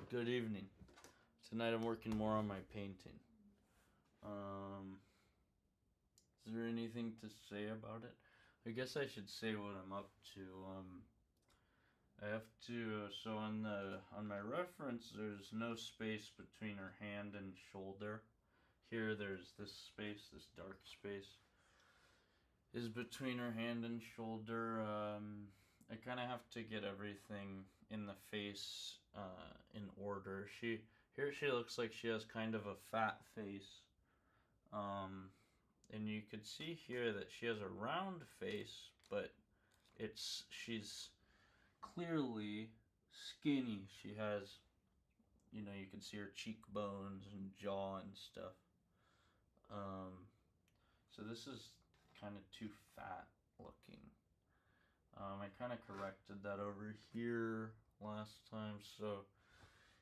Good evening. Tonight I'm working more on my painting. Is there anything to say about it? I guess I should say what I'm up to. I have to. So on my reference, there's no space between her hand and shoulder. Here, there's this space, this dark space, is between her hand and shoulder. I kind of have to get everything in the face in order. Here she looks like she has kind of a fat face. And you could see here that she has a round face, but she's clearly skinny. She has, you can see her cheekbones and jaw and stuff. So this is kind of too fat looking. I kind of corrected that over here last time, so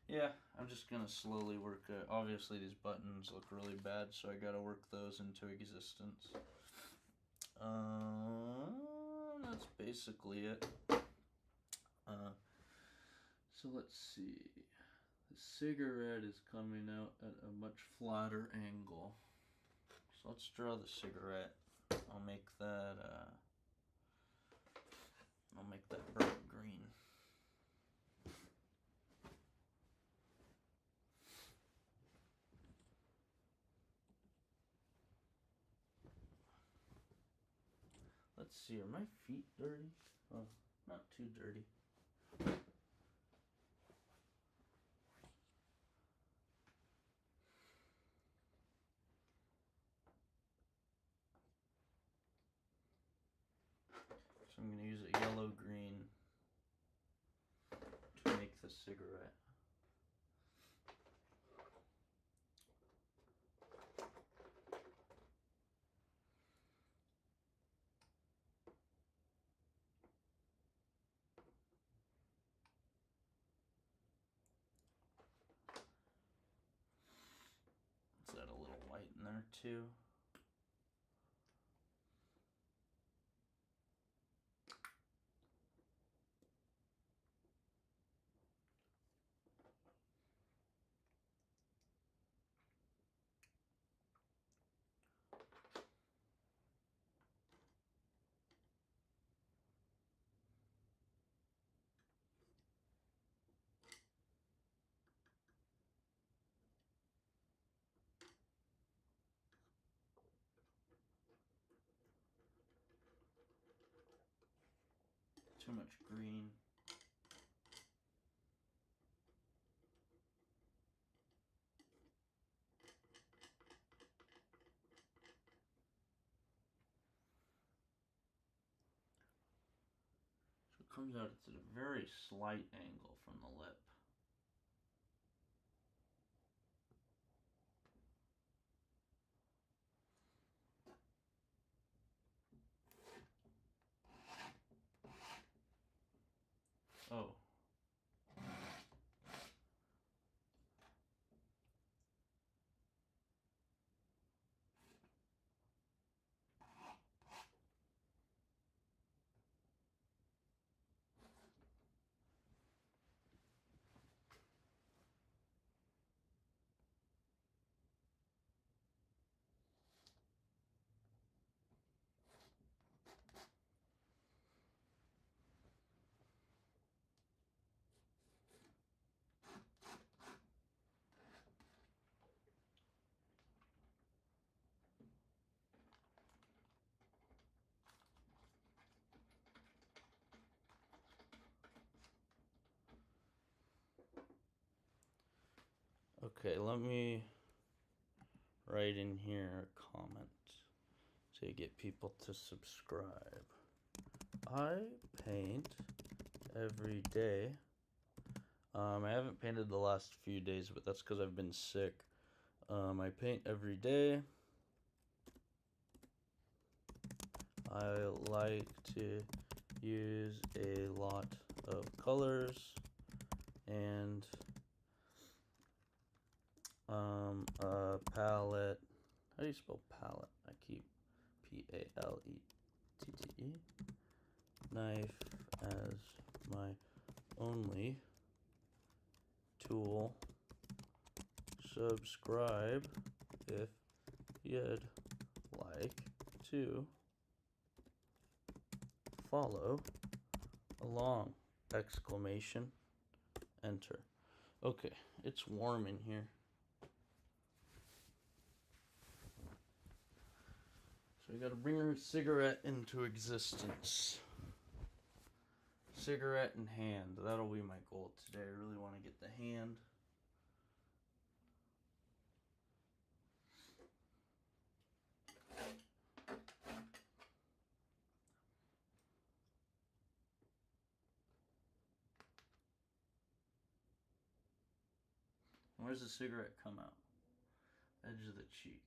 yeah, I'm just gonna slowly work it. Obviously these buttons look really bad, so I gotta work those into existence. That's basically it. So let's see. The cigarette is coming out at a much flatter angle. So let's draw the cigarette. I'll make that burnt green. Let's see, are my feet dirty? Oh, not too dirty. So I'm going to use a yellow-green to make the cigarette. Let's add a little white in there too. Too much green. So it comes out, it's at a very slight angle from the lip. Oh. Okay, let me write in here a comment to get people to subscribe. I paint every day. I haven't painted the last few days, but that's because I've been sick. I paint every day. I like to use a lot of colors and a palette. How do you spell palette? I keep P-A-L-E-T-T-E. Knife as my only tool. subscribe if you'd like to follow along, exclamation, enter. Okay, it's warm in here. So we gotta bring our cigarette into existence. Cigarette in hand. That'll be my goal today. I really want to get the hand. Where's the cigarette come out? Edge of the cheek.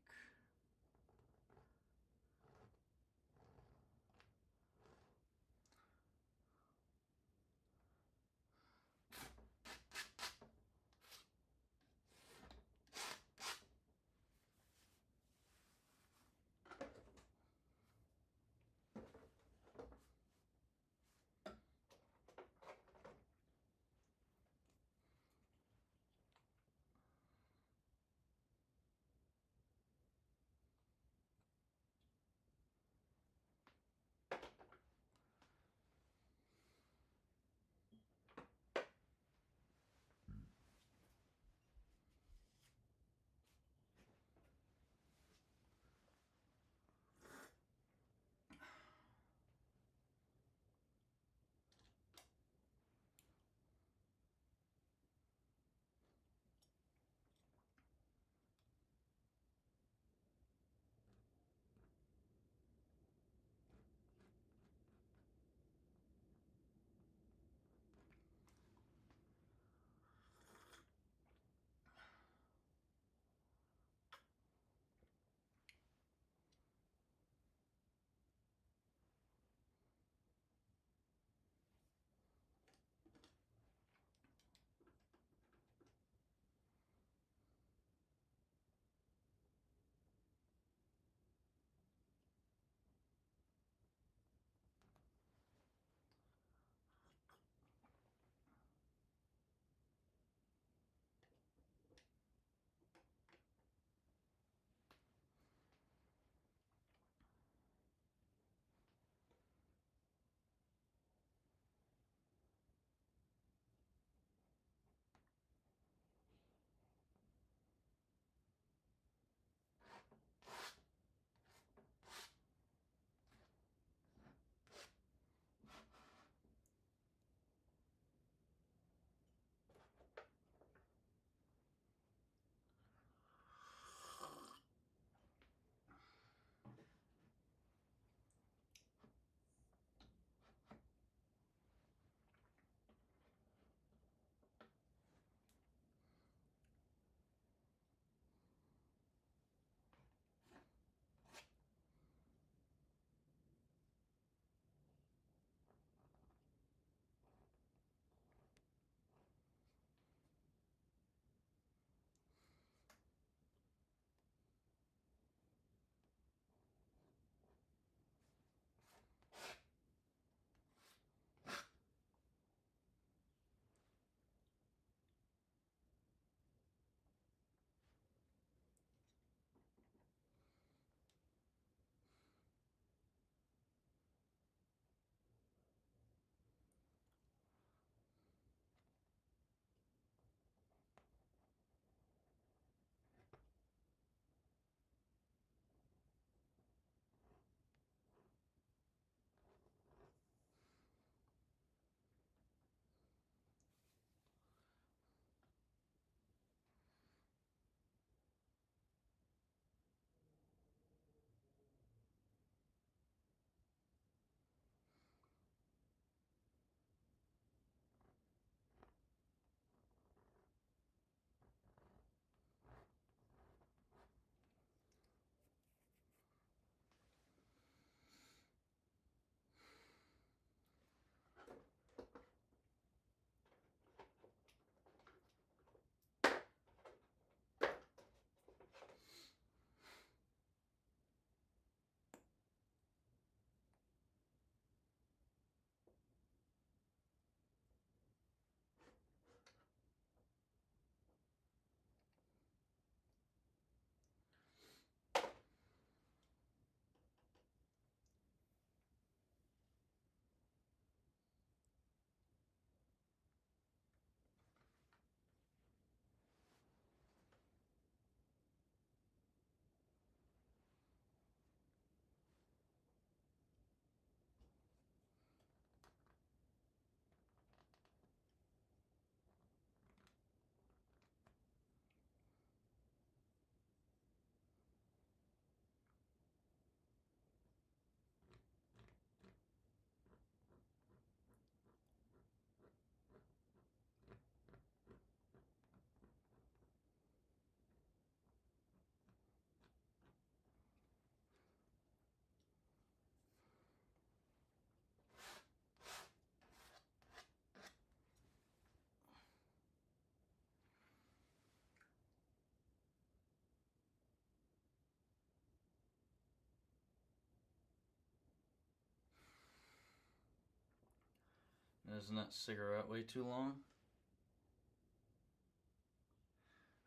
Isn't that cigarette way too long?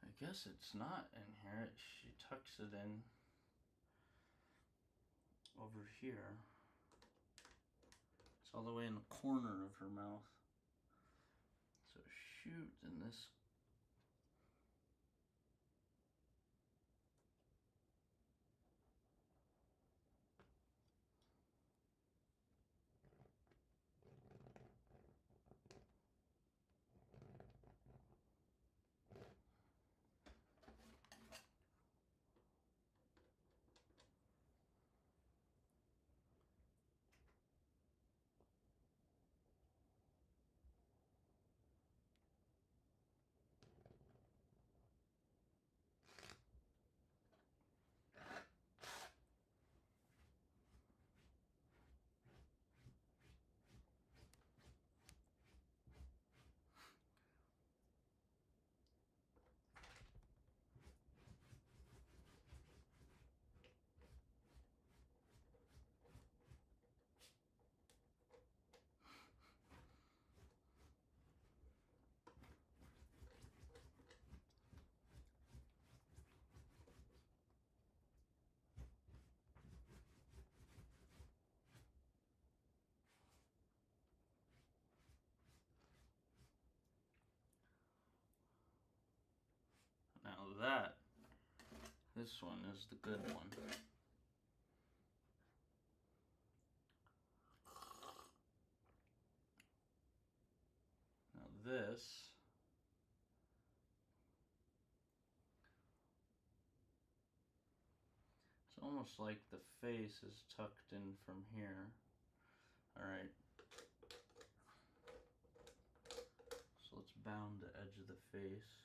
I guess it's not in here. She tucks it in over here. It's all the way in the corner of her mouth. So shoot, and this. Now this one is the good one. Now this, it's almost like the face is tucked in from here. Alright. So let's bound the edge of the face.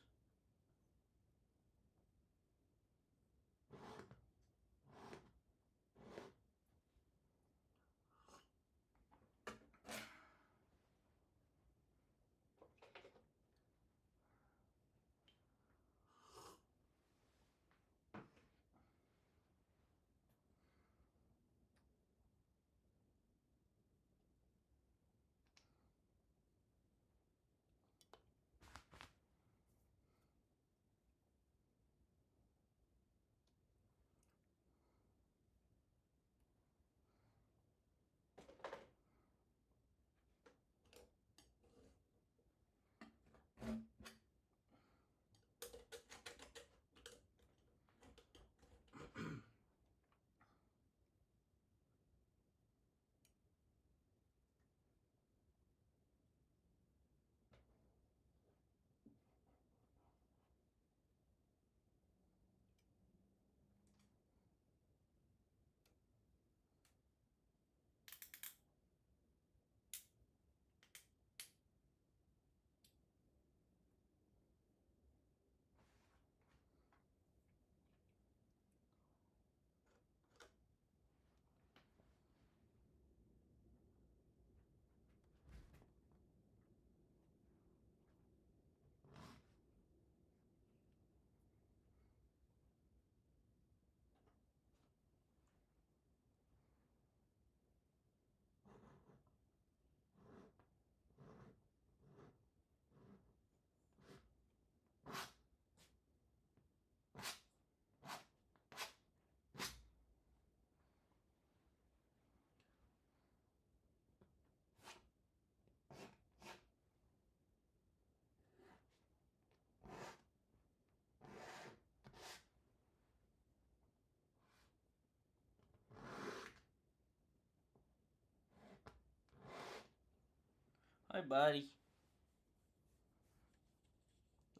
Hi, buddy.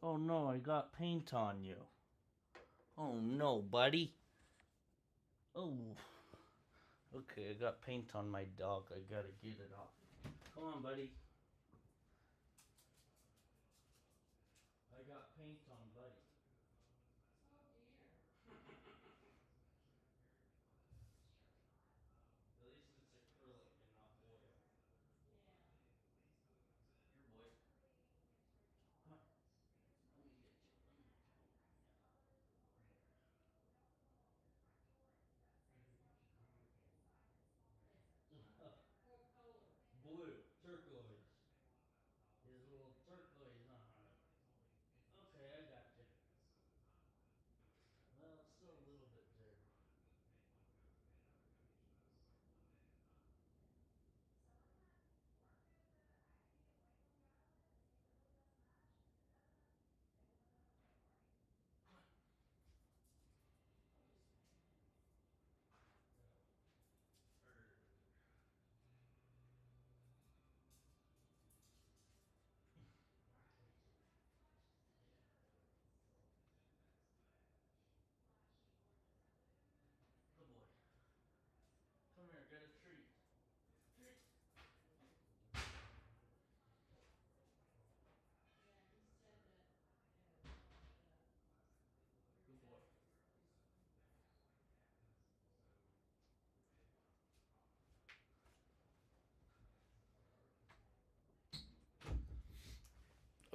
Oh no, I got paint on you. Oh no, buddy. Oh. Okay, I got paint on my dog. I gotta get it off. Come on, buddy. I got paint on buddy. Oh dear. At least it's acrylic and not oil. Yeah. Here, boy. Come on. Let me get you. Let me get you. What color? Blue. Turquoise.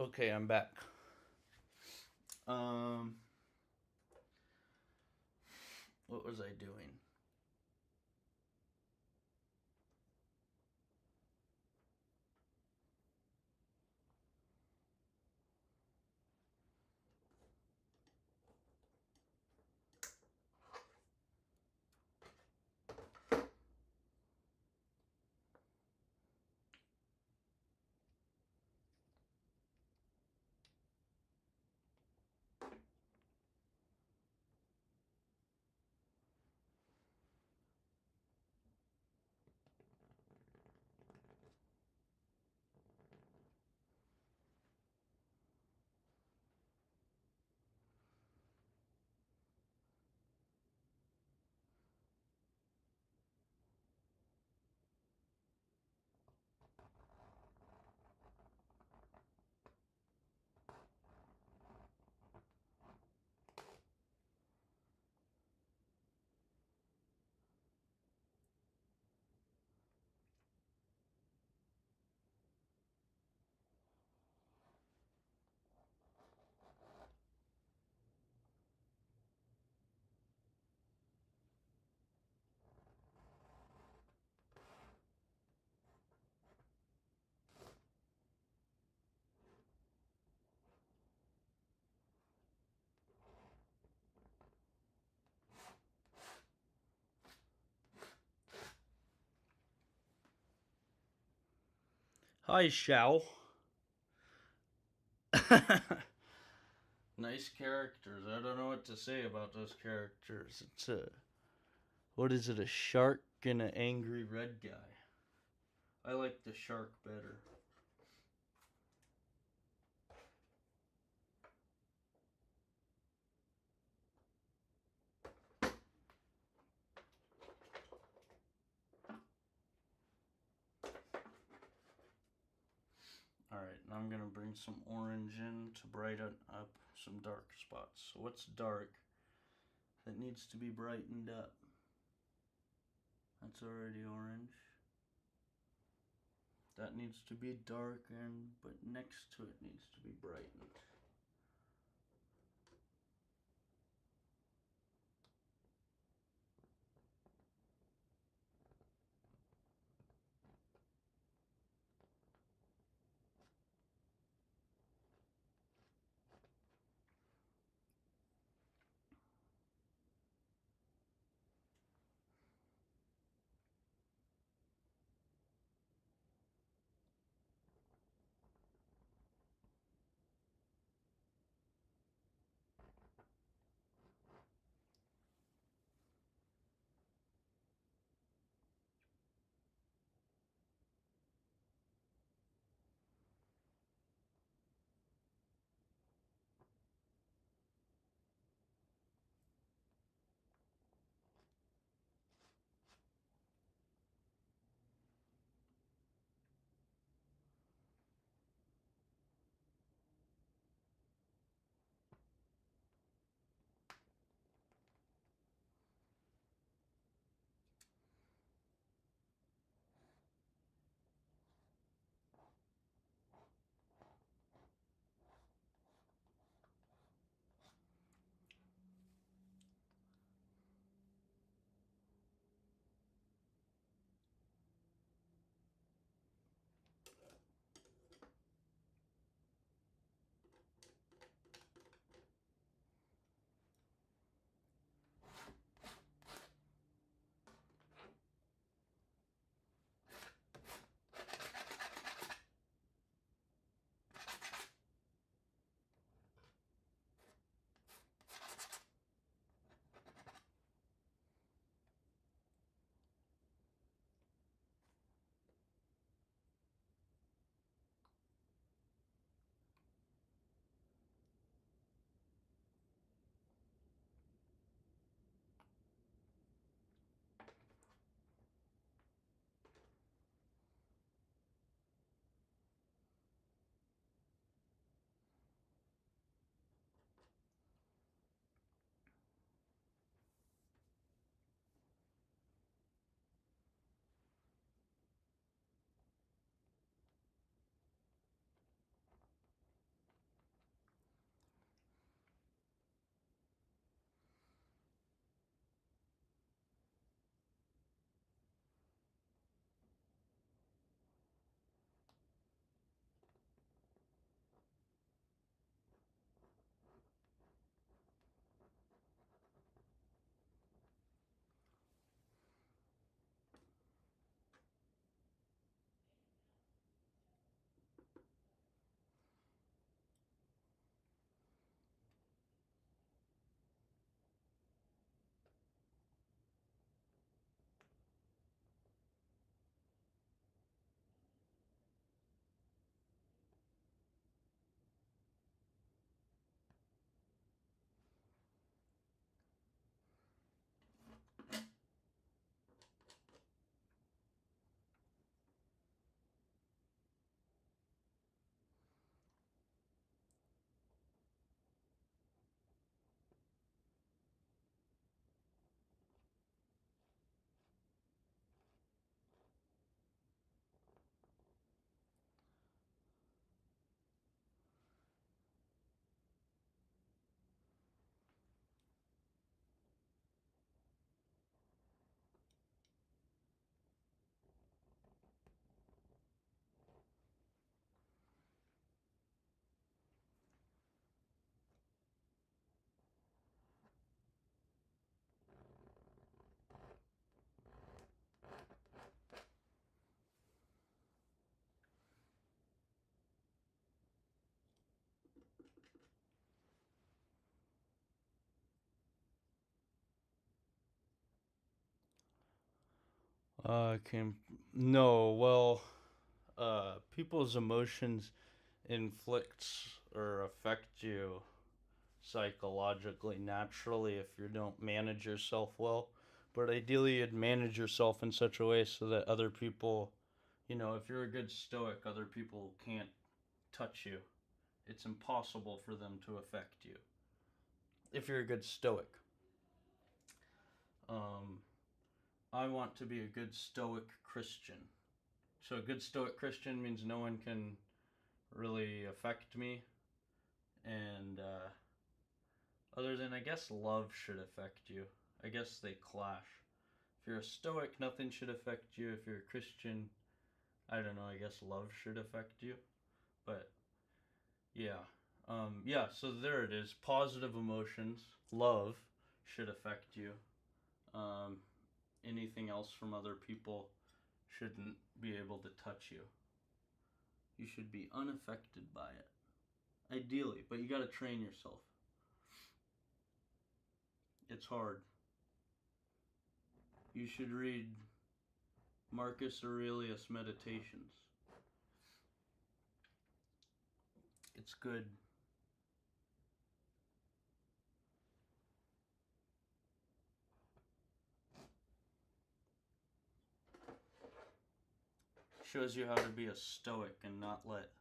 Okay, I'm back. Um, what was I doing? Hi, Shao. Nice characters. I don't know what to say about those characters. It's a. What is it? A shark and an angry red guy. I like the shark better. Alright, now I'm going to bring some orange in to brighten up some dark spots. So what's dark that needs to be brightened up? That's already orange. That needs to be darkened, but next to it needs to be brightened. Came no. Well, people's emotions inflicts or affect you psychologically naturally if you don't manage yourself well. But ideally, you'd manage yourself in such a way so that other people, if you're a good stoic, other people can't touch you. It's impossible for them to affect you if you're a good stoic. Um, I want to be a good stoic Christian. So, a good stoic Christian means no one can really affect me, and other than, I guess, love should affect you. I guess they clash. If you're a stoic, nothing should affect you. If you're a Christian, I don't know, I guess love should affect you. But yeah. Yeah, so there it is. Positive emotions, love should affect you. Um, Anything else from other people shouldn't be able to touch you. You should be unaffected by it. Ideally, but you gotta train yourself. It's hard. You should read Marcus Aurelius Meditations. It's good. Shows you how to be a stoic and not let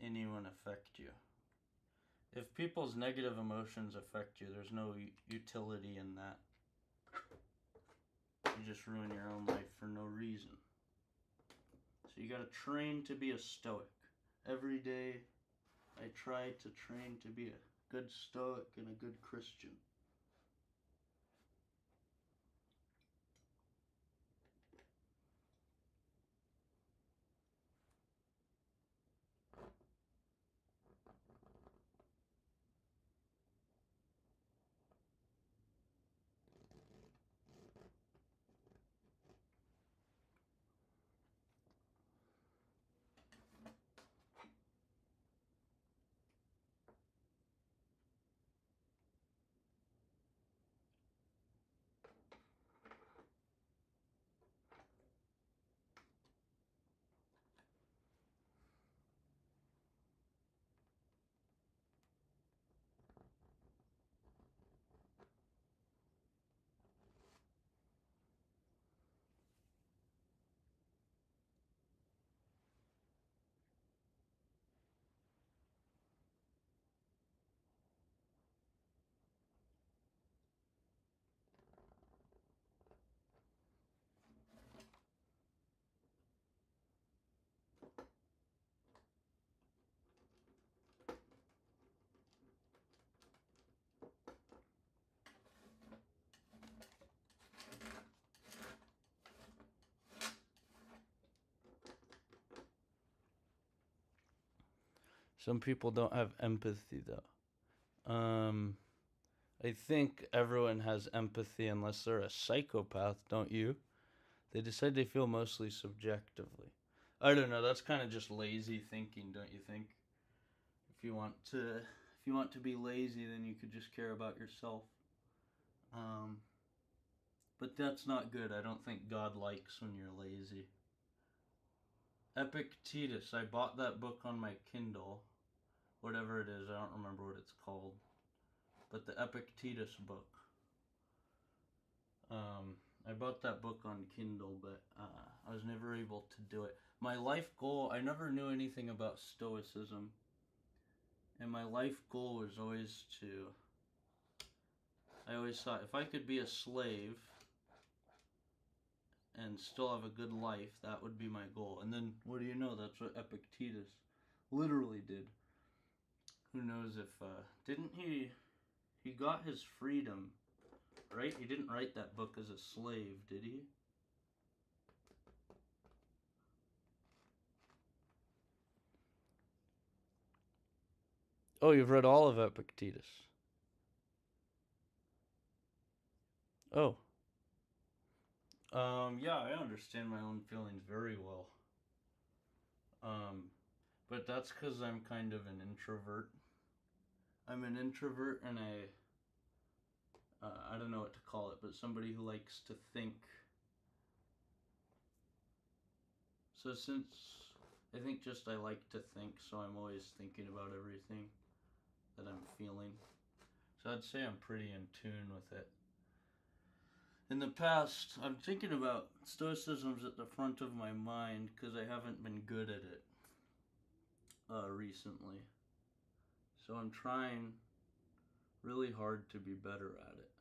anyone affect you. If people's negative emotions affect you, there's no utility in that. You just ruin your own life for no reason. So you gotta train to be a stoic. Every day, I try to train to be a good stoic and a good Christian. Some people don't have empathy though. I think everyone has empathy unless they're a psychopath, don't you? They decide they feel mostly subjectively. I don't know, that's kind of just lazy thinking, don't you think? If you want to be lazy, then you could just care about yourself. Um, but that's not good. I don't think God likes when you're lazy. Epictetus. I bought that book on my Kindle. Whatever it is, I don't remember what it's called. But the Epictetus book. I bought that book on Kindle, but I was never able to do it. My life goal, I never knew anything about Stoicism. And my life goal was always I always thought if I could be a slave and still have a good life, that would be my goal. And then, what do you know? That's what Epictetus literally did. Who knows if, didn't he got his freedom, right? He didn't write that book as a slave, did he? Oh, you've read all of Epictetus. Oh. Yeah, I understand my own feelings very well. Um, but that's because I'm kind of an introvert. I'm an introvert and I don't know what to call it, but somebody who likes to think So since I think just I like to think, so I'm always thinking about everything that I'm feeling. So I'd say I'm pretty in tune with it. In the past, I'm thinking about Stoicism's at the front of my mind because I haven't been good at it recently. So I'm trying really hard to be better at it.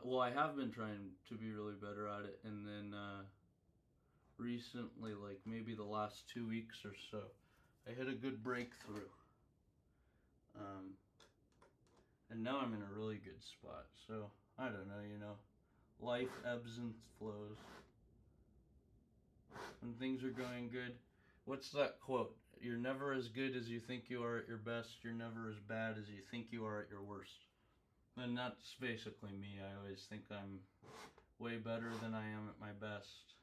Well, I have been trying to be really better at it, and then recently, like maybe the last 2 weeks or so, I hit a good breakthrough. And now I'm in a really good spot. So, I don't know, life ebbs and flows. When things are going good, what's that quote? You're never as good as you think you are at your best. You're never as bad as you think you are at your worst. And that's basically me. I always think I'm way better than I am at my best.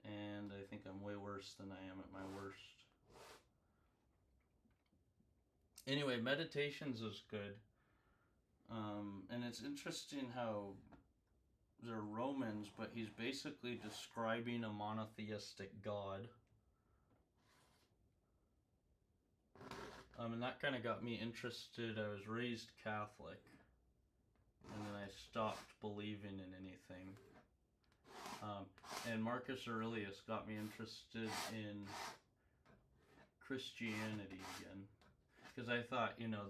And I think I'm way worse than I am at my worst. Anyway, meditations is good. And it's interesting how they're Romans, but he's basically describing a monotheistic God. And that kind of got me interested. I was raised Catholic, and then I stopped believing in anything. And Marcus Aurelius got me interested in Christianity again, because I thought, that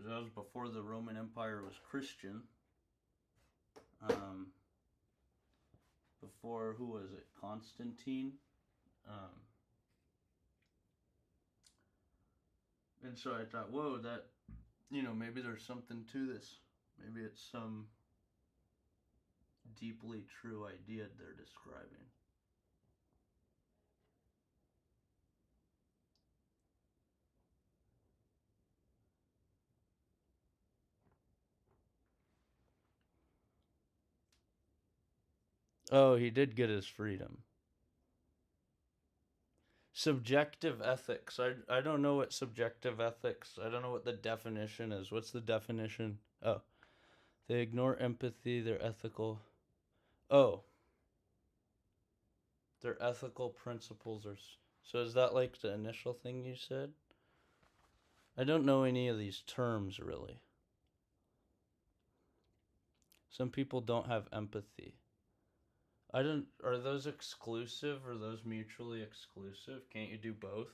was before the Roman Empire was Christian. Before, who was it? Constantine. And so I thought, whoa, that, maybe there's something to this. Maybe it's some deeply true idea they're describing. Oh, he did get his freedom. Subjective ethics. I don't know what subjective ethics. I don't know what the definition is. What's the definition? Oh. They ignore empathy, their ethical. Oh. Their ethical principles are. So is that like the initial thing you said? I don't know any of these terms really. Some people don't have empathy. Are those exclusive or those mutually exclusive? Can't you do both?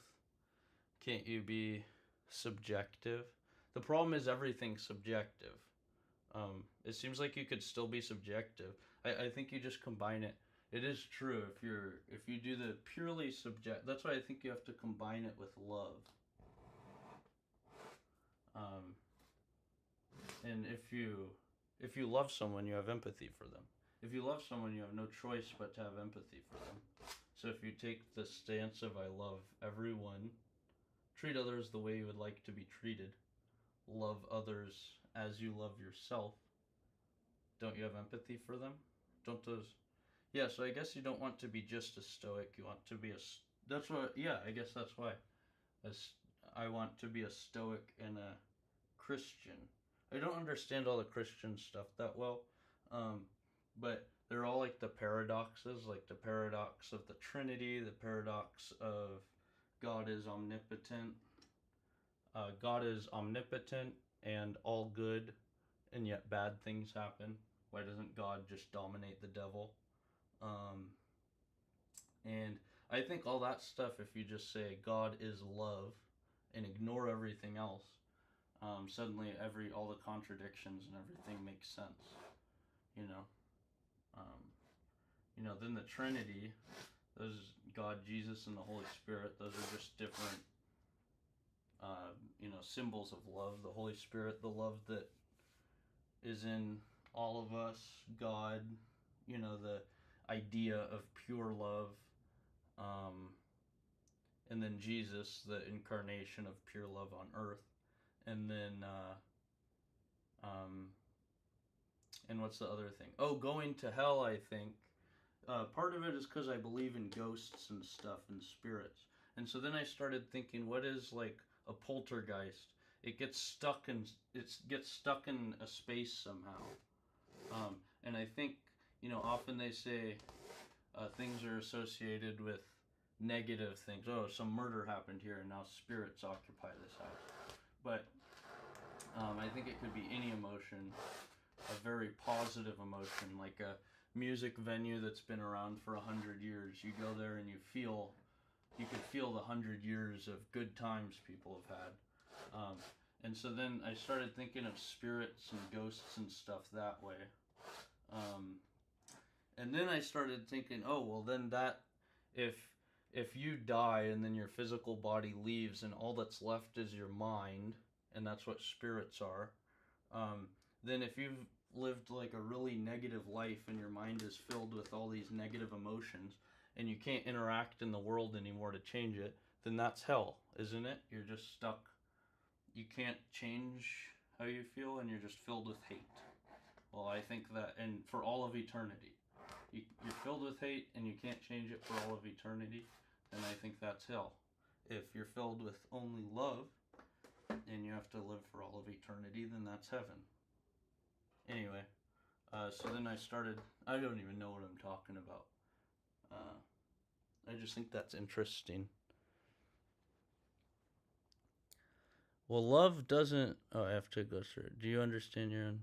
Can't you be subjective? The problem is everything's subjective. It seems like you could still be subjective. I think you just combine it. It is true if you do the purely subject. That's why I think you have to combine it with love. And if you love someone, you have empathy for them. If you love someone, you have no choice but to have empathy for them. So if you take the stance of I love everyone, treat others the way you would like to be treated, love others as you love yourself, don't you have empathy for them? Don't those... Yeah, so I guess you don't want to be just a stoic. You want to be that's what... Yeah, I guess that's why. I want to be a stoic and a Christian. I don't understand all the Christian stuff that well, but they're all like the paradoxes, like the paradox of the Trinity, the paradox of God is omnipotent. God is omnipotent and all good, and yet bad things happen. Why doesn't God just dominate the devil? And I think all that stuff, if you just say God is love and ignore everything else, suddenly all the contradictions and everything makes sense. Then the Trinity, those God, Jesus, and the Holy Spirit, those are just different, symbols of love. The Holy Spirit, the love that is in all of us, God, the idea of pure love, and then Jesus, the incarnation of pure love on earth, and then, and what's the other thing? Oh, going to hell, I think. Part of it is because I believe in ghosts and stuff and spirits. And so then I started thinking, what is like a poltergeist? it gets stuck in a space somehow. And I think, often they say things are associated with negative things. Oh, some murder happened here, and now spirits occupy this house. But I think it could be any emotion, a very positive emotion, like a music venue that's been around for 100 years. You go there and you can feel the 100 years of good times people have had. And so then I started thinking of spirits and ghosts and stuff that way. And then I started thinking, oh, well, then that, if you die and then your physical body leaves and all that's left is your mind, and that's what spirits are, then if you've lived like a really negative life and your mind is filled with all these negative emotions and you can't interact in the world anymore to change it, then that's hell, isn't it? You're just stuck. You can't change how you feel and you're just filled with hate. Well, I think that, and for all of eternity, you're filled with hate and you can't change it for all of eternity, then I think that's hell. If you're filled with only love and you have to live for all of eternity, then that's heaven. Anyway, so then I don't even know what I'm talking about. I just think that's interesting. Well, love doesn't... Oh, I have to go through. Do you understand your own...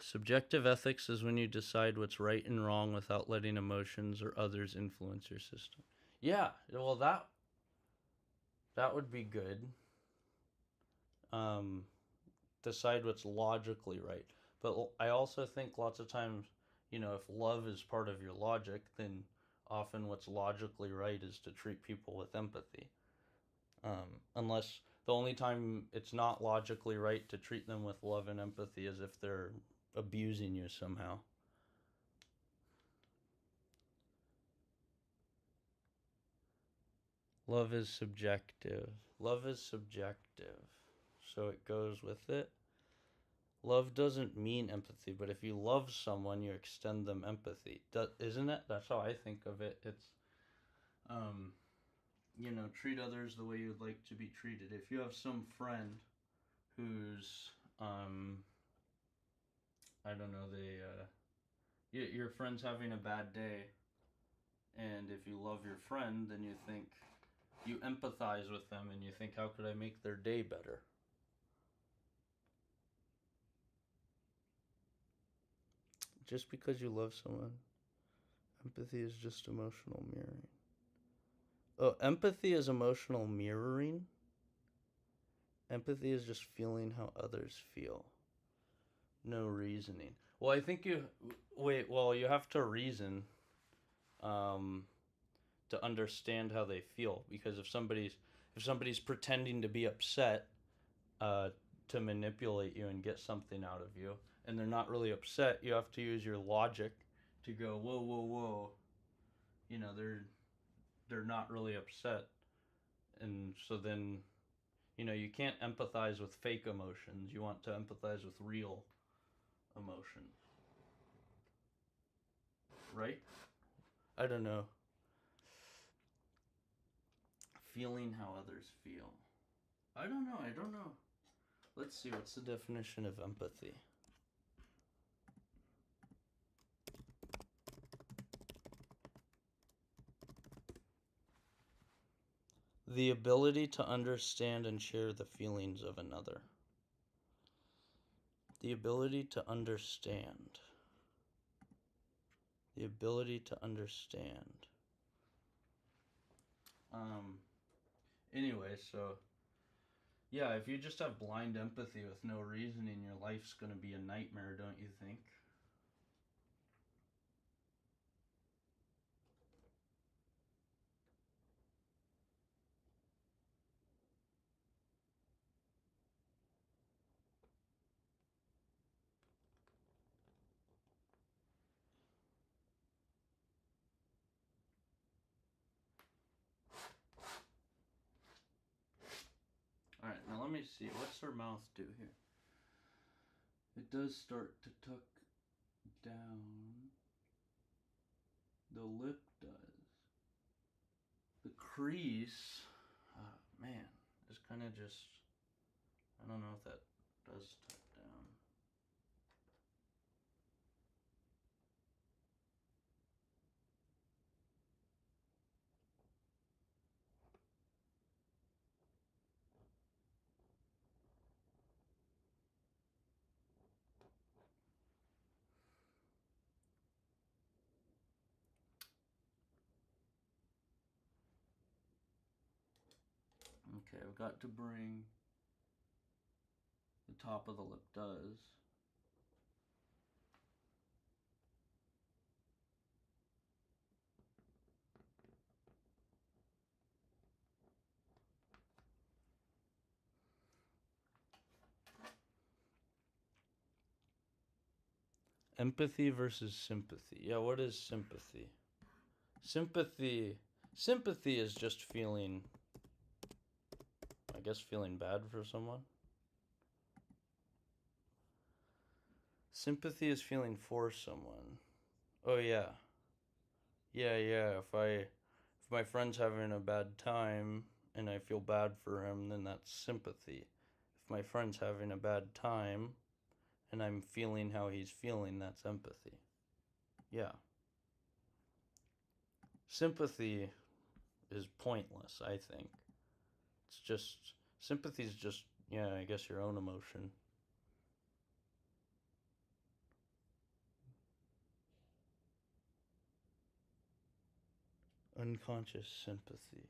Subjective ethics is when you decide what's right and wrong without letting emotions or others influence your system. Yeah, well, that would be good. Decide what's logically right. But I also think lots of times, if love is part of your logic, then often what's logically right is to treat people with empathy. Unless the only time it's not logically right to treat them with love and empathy is if they're abusing you somehow. Love is subjective. Love is subjective. So it goes with it. Love doesn't mean empathy, but if you love someone, you extend them empathy. Isn't it? That's how I think of it. It's, treat others the way you'd like to be treated. If you have some friend who's, I don't know, your friend's having a bad day, and if you love your friend, then you empathize with them, and you think, how could I make their day better? Just because you love someone, empathy is just emotional mirroring. Oh, empathy is emotional mirroring? Empathy is just feeling how others feel. No reasoning. Well, I think you have to reason to understand how they feel, because if somebody's pretending to be upset to manipulate you and get something out of you, and they're not really upset, you have to use your logic to go, whoa, they're not really upset. And so then, you can't empathize with fake emotions. You want to empathize with real emotions. Right? I don't know. Feeling how others feel. I don't know. Let's see, what's the definition of empathy? The ability to understand and share the feelings of another. The ability to understand. The ability to understand. Anyway, so yeah, if you just have blind empathy with no reasoning, your life's going to be a nightmare, don't you think? Alright, now let me see. What's her mouth do here? It does start to tuck down. The lip does. The crease, man, kind of just, I don't know if that does tuck down. Okay, I've got to bring the top of the lip does. Empathy versus sympathy. Yeah, what is sympathy? Sympathy is just feeling, I guess, feeling bad for someone. Sympathy is feeling for someone. Oh yeah. Yeah. If my friend's having a bad time and I feel bad for him, then that's sympathy. If my friend's having a bad time and I'm feeling how he's feeling, that's empathy. Yeah. Sympathy is pointless, I think. It's just, sympathy is just, yeah, I guess your own emotion. Unconscious sympathy.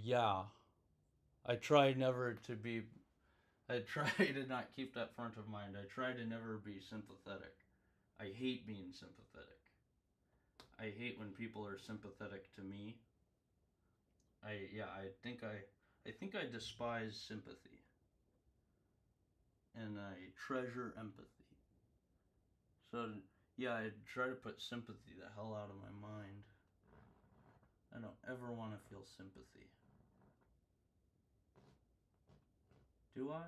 Yeah. I try never to be, I try to not keep that front of mind. I try to never be sympathetic. I hate being sympathetic. I hate when people are sympathetic to me. I think I despise sympathy. And I treasure empathy. So, yeah, I try to put sympathy the hell out of my mind. I don't ever want to feel sympathy. Do I?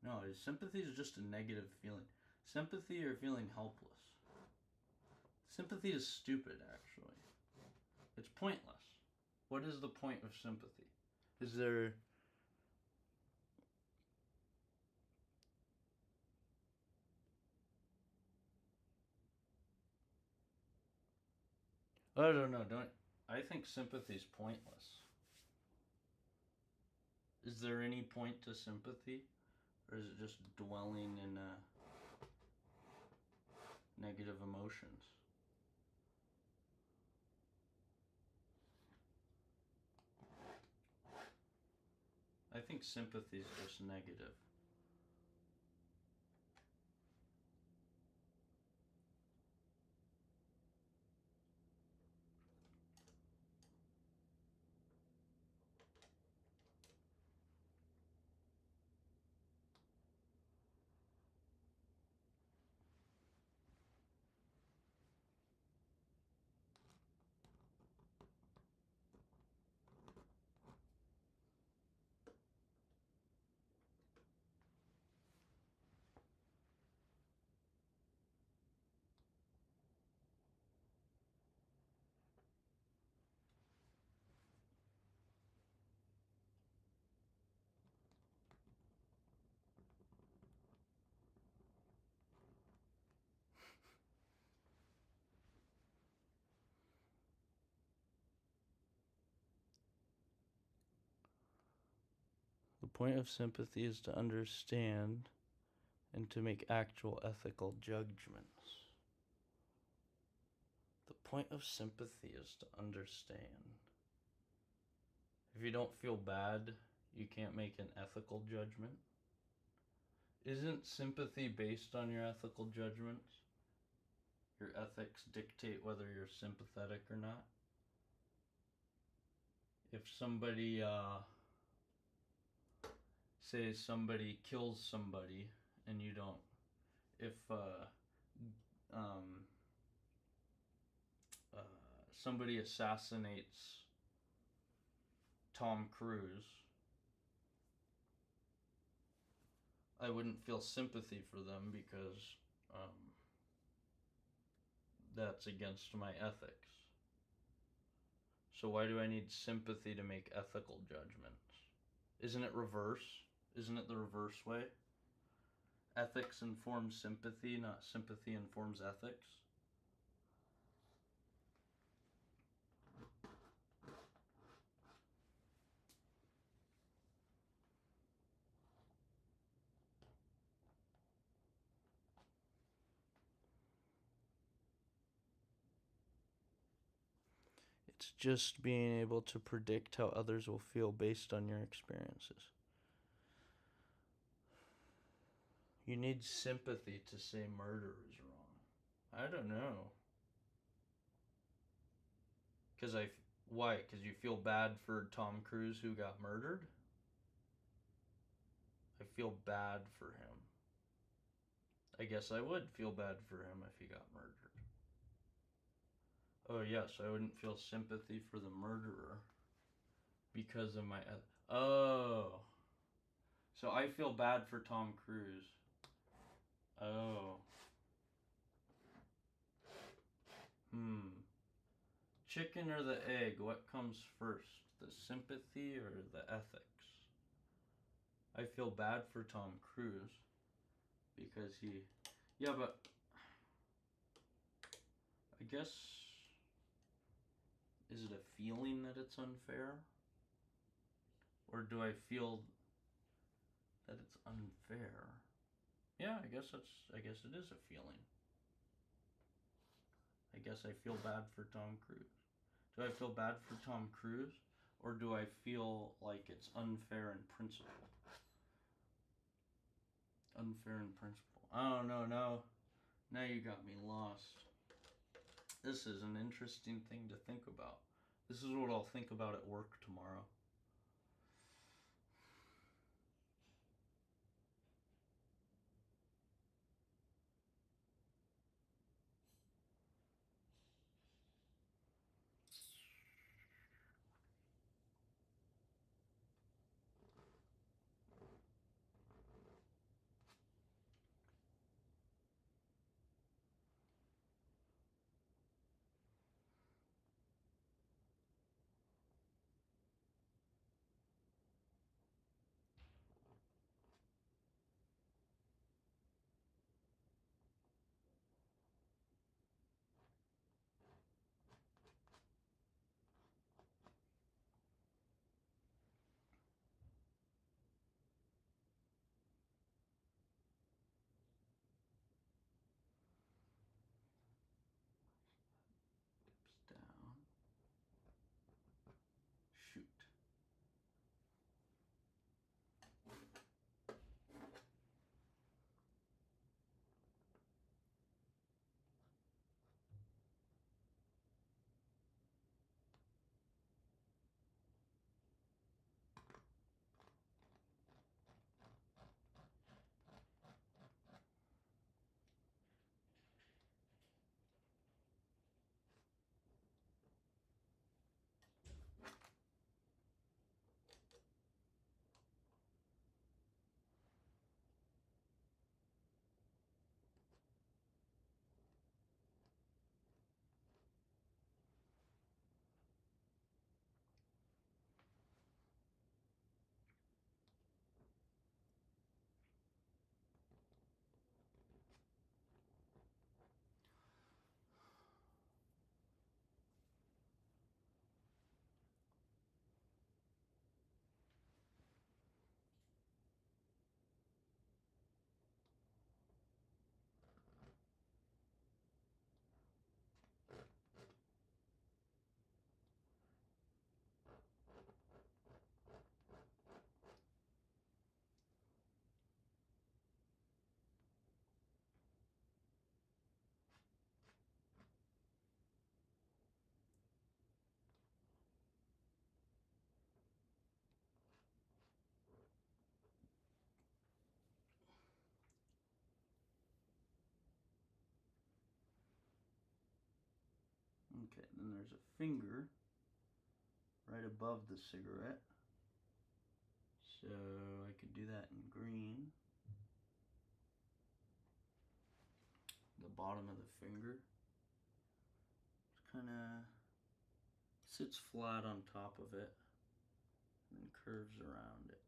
No, sympathy is just a negative feeling. Sympathy or feeling helpless. Sympathy is stupid, actually. It's pointless. What is the point of sympathy? Is there... I don't know. I think sympathy is pointless. Is there any point to sympathy? Or is it just dwelling in negative emotions? I think sympathy is just negative. The point of sympathy is to understand and to make actual ethical judgments. The point of sympathy is to understand. If you don't feel bad, you can't make an ethical judgment. Isn't sympathy based on your ethical judgments? Your ethics dictate whether you're sympathetic or not. If somebody, say somebody kills somebody and you don't, if um, uh, somebody assassinates Tom Cruise, I wouldn't feel sympathy for them because that's against my ethics. So why do I need sympathy to make ethical judgments? Isn't it reverse? Isn't it the reverse way? Ethics informs sympathy, not sympathy informs ethics. It's just being able to predict how others will feel based on your experiences. You need sympathy to say murder is wrong. I don't know. Why? Because you feel bad for Tom Cruise who got murdered? I feel bad for him. I guess I would feel bad for him if he got murdered. Oh, yes, I wouldn't feel sympathy for the murderer because of my. Oh. So I feel bad for Tom Cruise. Oh. Chicken or the egg? What comes first? The sympathy or the ethics? I feel bad for Tom Cruise because he. Yeah, but I guess. Is it a feeling that it's unfair? Or do I feel that it's unfair? Yeah, I guess it is a feeling. I guess I feel bad for Tom Cruise. Do I feel bad for Tom Cruise? Or do I feel like it's unfair in principle? Unfair in principle. I don't know, now you got me lost. This is an interesting thing to think about. This is what I'll think about at work tomorrow. Dips down. Shoot. Okay, then there's a finger right above the cigarette. So I could do that in green. The bottom of the finger. It's sits flat on top of it and curves around it.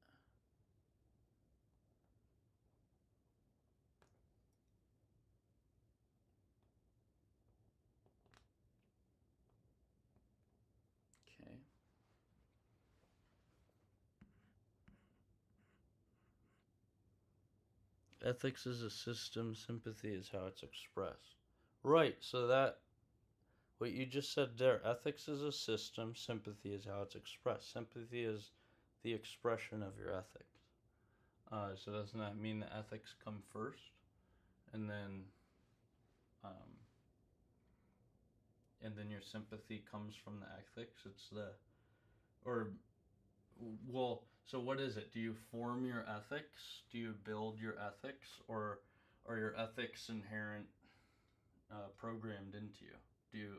Okay. Ethics is a system, sympathy is how it's expressed. Right, so that, what you just said there, ethics is a system, sympathy is how it's expressed. Sympathy is the expression of your ethics. So doesn't that mean the ethics come first? And then, um, and then your sympathy comes from the ethics? It's the, or, well, so what is it? Do you form your ethics? Do you build your ethics? Or are your ethics inherent, programmed into you?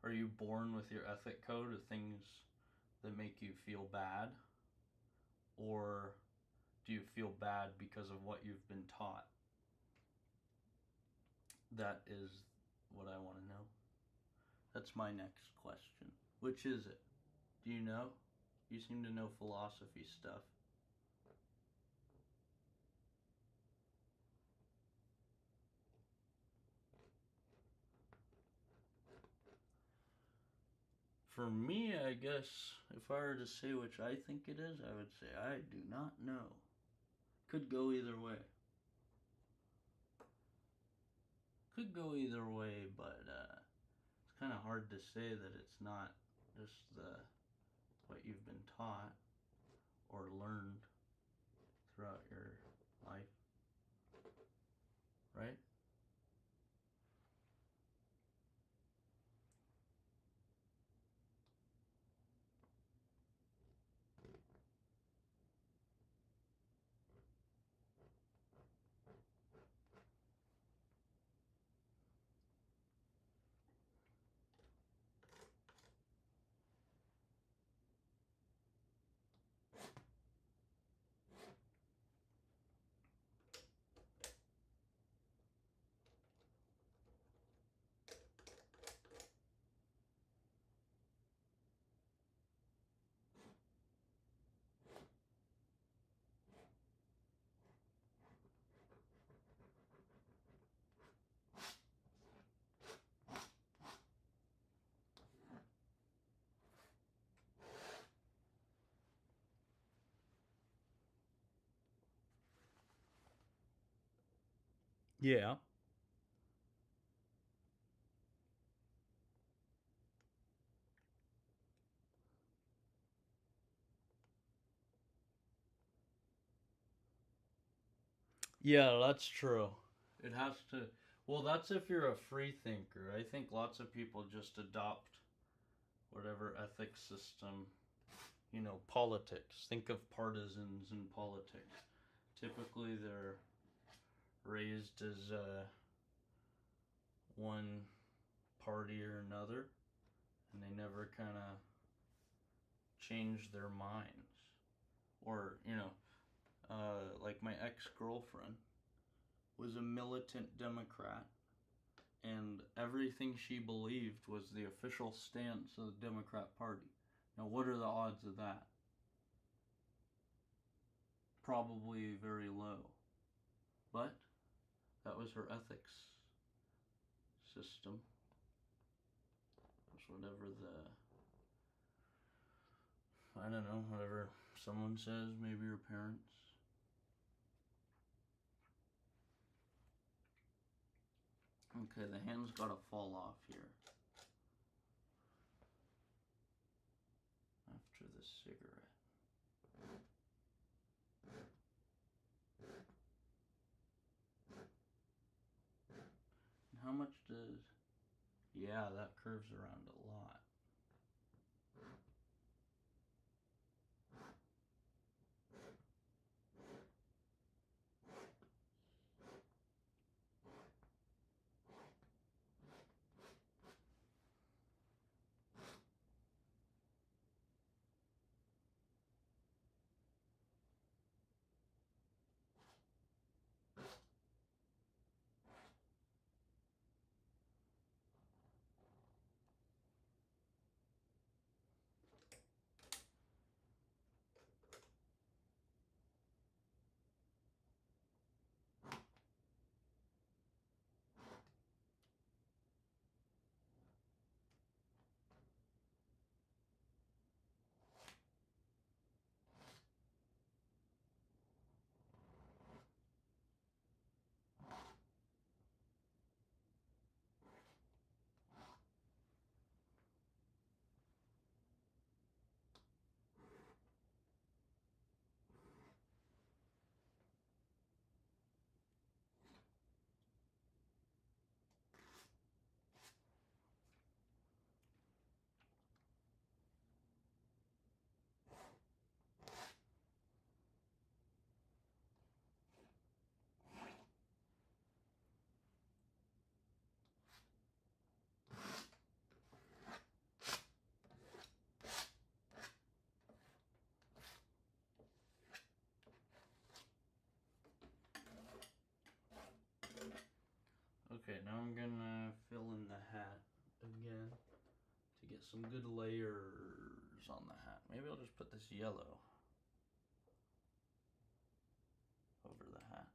Are you born with your ethic code of things that make you feel bad, or do you feel bad because of what you've been taught? That is what I want to know. That's my next question. Which is it? Do you know? You seem to know philosophy stuff. For me, I guess if I were to say which I think it is, I would say I do not know. Could go either way. Could go either way, but it's kind of hard to say that it's not just what you've been taught or learned throughout your life, right? Yeah. Yeah, that's true. It has to. Well, that's if you're a free thinker. I think lots of people just adopt whatever ethics system, politics. Think of partisans in politics. Typically, they're raised as one party or another, and they never kind of change their minds. Or, like my ex girlfriend was a militant Democrat, and everything she believed was the official stance of the Democrat Party. Now, what are the odds of that? Probably very low. But that was her ethics system. It was whatever I don't know, whatever someone says, maybe your parents. Okay, the hand's gotta fall off here. After the cigarette. And how much does. Yeah, that curves around a lot. Okay, now I'm gonna fill in the hat again to get some good layers on the hat. Maybe I'll just put this yellow over the hat.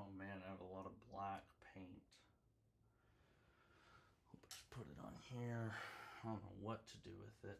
Oh man, I have a lot of black paint. I'll just put it on here. I don't know what to do with it.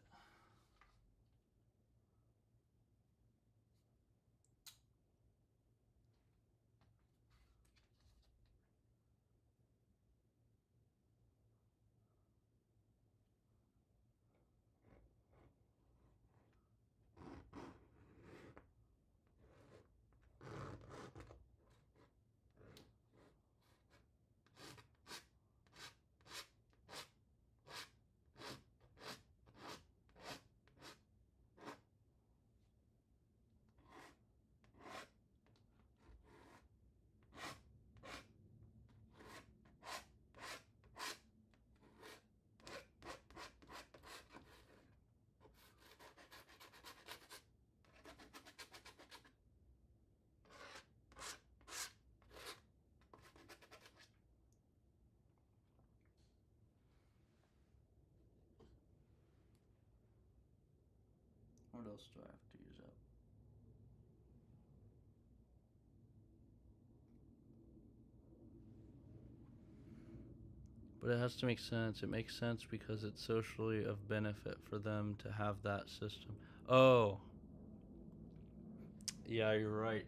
What else do I have to use up? But it has to make sense. It makes sense because it's socially of benefit for them to have that system. Oh, yeah, you're right.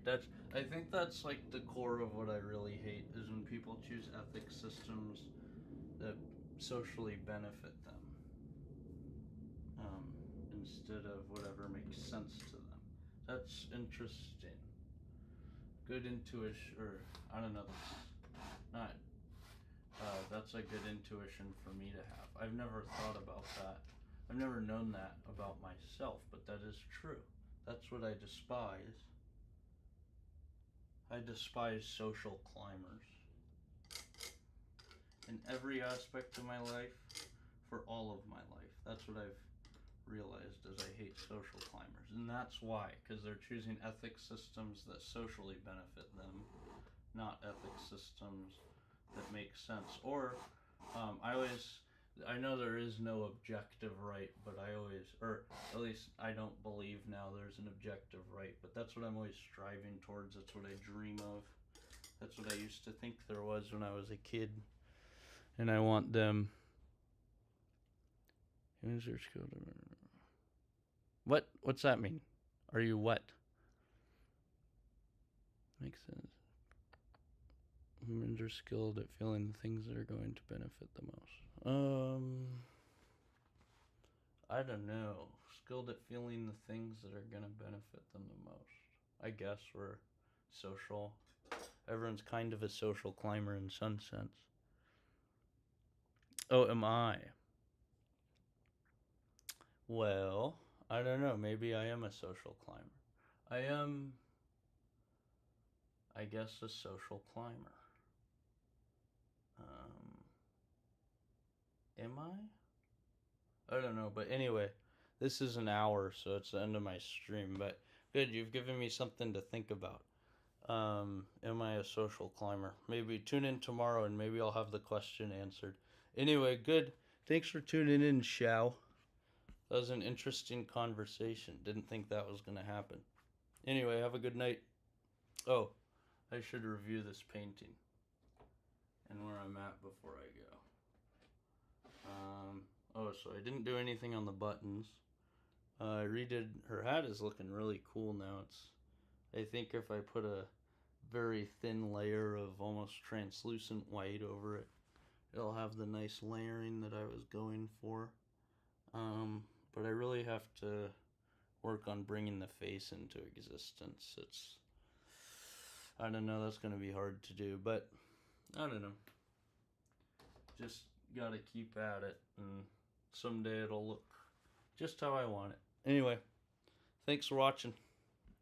I think that's like the core of what I really hate is when people choose ethics systems that socially benefit them. instead of whatever makes sense to them. That's interesting. Good intuition, or I don't know, that's a good intuition for me to have. I've never thought about that. I've never known that about myself, but that is true. That's what I despise. I despise social climbers. In every aspect of my life, for all of my life. That's what I've realized is I hate social climbers. And that's why, because they're choosing ethics systems that socially benefit them, not ethics systems that make sense. Or, I know there is no objective right, but or at least I don't believe now there's an objective right, but that's what I'm always striving towards. That's what I dream of. That's what I used to think there was when I was a kid. And I want them. What? What's that mean? Are you what? Makes sense. Humans are skilled at feeling the things that are going to benefit the most. I don't know. Skilled at feeling the things that are going to benefit them the most. I guess we're social. Everyone's kind of a social climber in some sense. Oh, am I? Well, I don't know. Maybe I am a social climber. I am, I guess, a social climber. Am I? I don't know, but anyway, this is an hour, so it's the end of my stream. But good, you've given me something to think about. Am I a social climber? Maybe tune in tomorrow and maybe I'll have the question answered. Anyway, good. Thanks for tuning in, Xiao. That was an interesting conversation. Didn't think that was going to happen. Anyway, have a good night. Oh, I should review this painting and where I'm at before I go. So I didn't do anything on the buttons. I redid, her hat is looking really cool now. I think if I put a very thin layer of almost translucent white over it, it'll have the nice layering that I was going for. But I really have to work on bringing the face into existence. I don't know, that's going to be hard to do, but I don't know. Just gotta keep at it, and someday it'll look just how I want it. Anyway, thanks for watching.